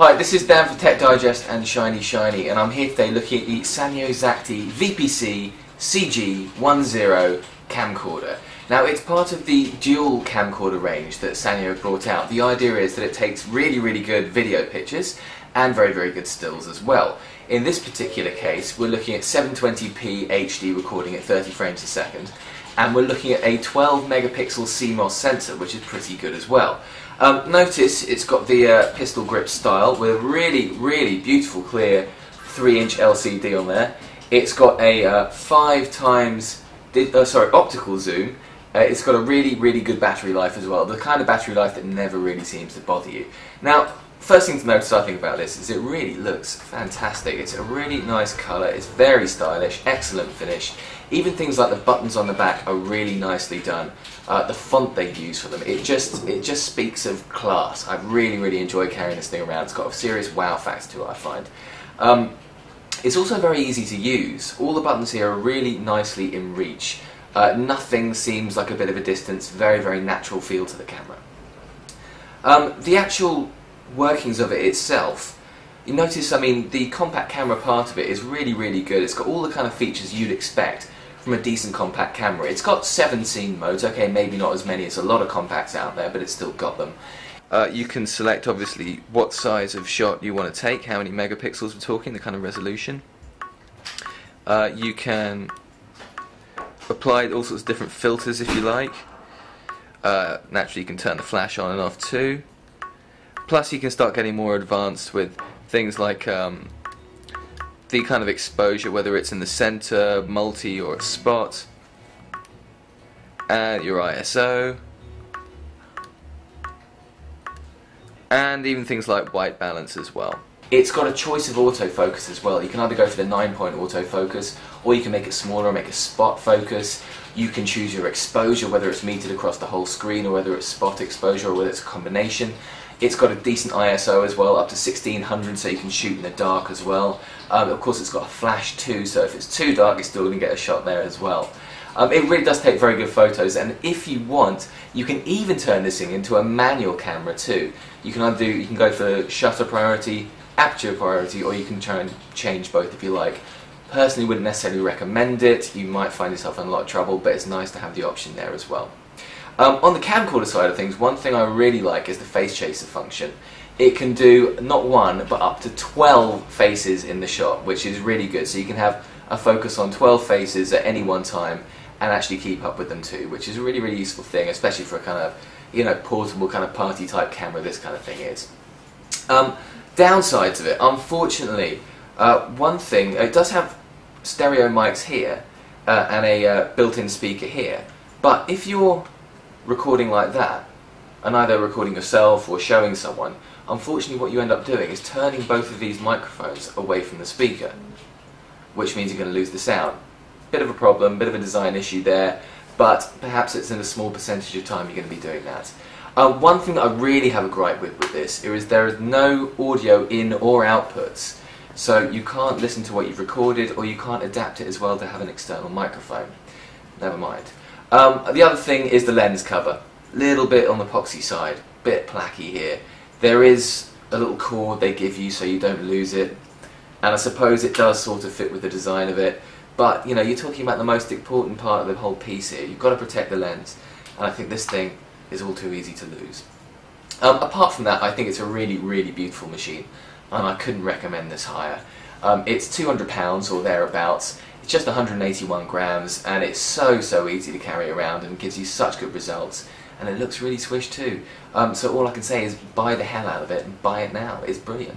Hi, this is Dan for Tech Digest and Shiny Shiny, and I'm here today looking at the Sanyo Xacti VPC-CG10 camcorder. Now, it's part of the dual camcorder range that Sanyo brought out. The idea is that it takes really good video pictures and very good stills as well. In this particular case, we're looking at 720p HD recording at 30 frames a second, and we're looking at a 12 megapixel CMOS sensor, which is pretty good as well. Notice it's got the pistol grip style with a really beautiful clear 3-inch LCD on there. It's got a 5 times optical zoom. It's got a really good battery life as well, the kind of battery life that never really seems to bother you. Now, first thing to notice I think about this is it really looks fantastic. It's a really nice colour, it's very stylish, excellent finish. Even things like the buttons on the back are really nicely done. The font they use for them, it just speaks of class. I really enjoy carrying this thing around. It's got a serious wow factor to it, I find. It's also very easy to use. All the buttons here are really nicely in reach. Nothing seems like a bit of a distance, very natural feel to the camera. The actual workings of it itself, you notice, I mean, the compact camera part of it is really good. It's got all the kind of features you'd expect from a decent compact camera. It's got 7 scene modes, okay, maybe not as many as a lot of compacts out there, but it's still got them. You can select, obviously, what size of shot you want to take, how many megapixels we're talking, the kind of resolution. You can apply all sorts of different filters if you like. Naturally, you can turn the flash on and off too. Plus, you can start getting more advanced with things like the kind of exposure, whether it's in the center, multi, or a spot, and your ISO, and even things like white balance as well. It's got a choice of autofocus as well. You can either go for the 9-point autofocus, or you can make it smaller and make a spot focus. You can choose your exposure, whether it's metered across the whole screen, or whether it's spot exposure, or whether it's a combination. It's got a decent ISO as well, up to 1600, so you can shoot in the dark as well. Of course, it's got a flash too, so if it's too dark, you're still going to get a shot there as well. It really does take very good photos, and if you want, you can even turn this thing into a manual camera too. You can go for shutter priority, aperture priority, or you can try and change both if you like. Personally, wouldn't necessarily recommend it. You might find yourself in a lot of trouble, but it's nice to have the option there as well. On the camcorder side of things, one thing I really like is the face chaser function. It can do not 1 but up to 12 faces in the shot, which is really good. So you can have a focus on 12 faces at any one time and actually keep up with them too, which is a really useful thing, especially for a kind of, you know, portable kind of party type camera this kind of thing is. Downsides of it, unfortunately, one thing, it does have stereo mics here and a built-in speaker here, but if you're recording like that, and either recording yourself or showing someone, unfortunately what you end up doing is turning both of these microphones away from the speaker, which means you're going to lose the sound. Bit of a problem, bit of a design issue there, but perhaps it's in a small percentage of time you're going to be doing that. One thing that I really have a gripe with this is there is no audio in or outputs, so you can't listen to what you've recorded, or you can't adapt it as well to have an external microphone. Never mind. The other thing is the lens cover. Little bit on the epoxy side, bit placky here. There is a little cord they give you so you don't lose it, and I suppose it does sort of fit with the design of it, but you know, you're talking about the most important part of the whole piece here. You've got to protect the lens, and I think this thing is all too easy to lose. Apart from that, I think it's a really beautiful machine, and I couldn't recommend this higher. It's £200 or thereabouts. It's just 181 grams, and it's so easy to carry around and gives you such good results, and it looks really swish too. So all I can say is buy the hell out of it, and buy it now. It's brilliant.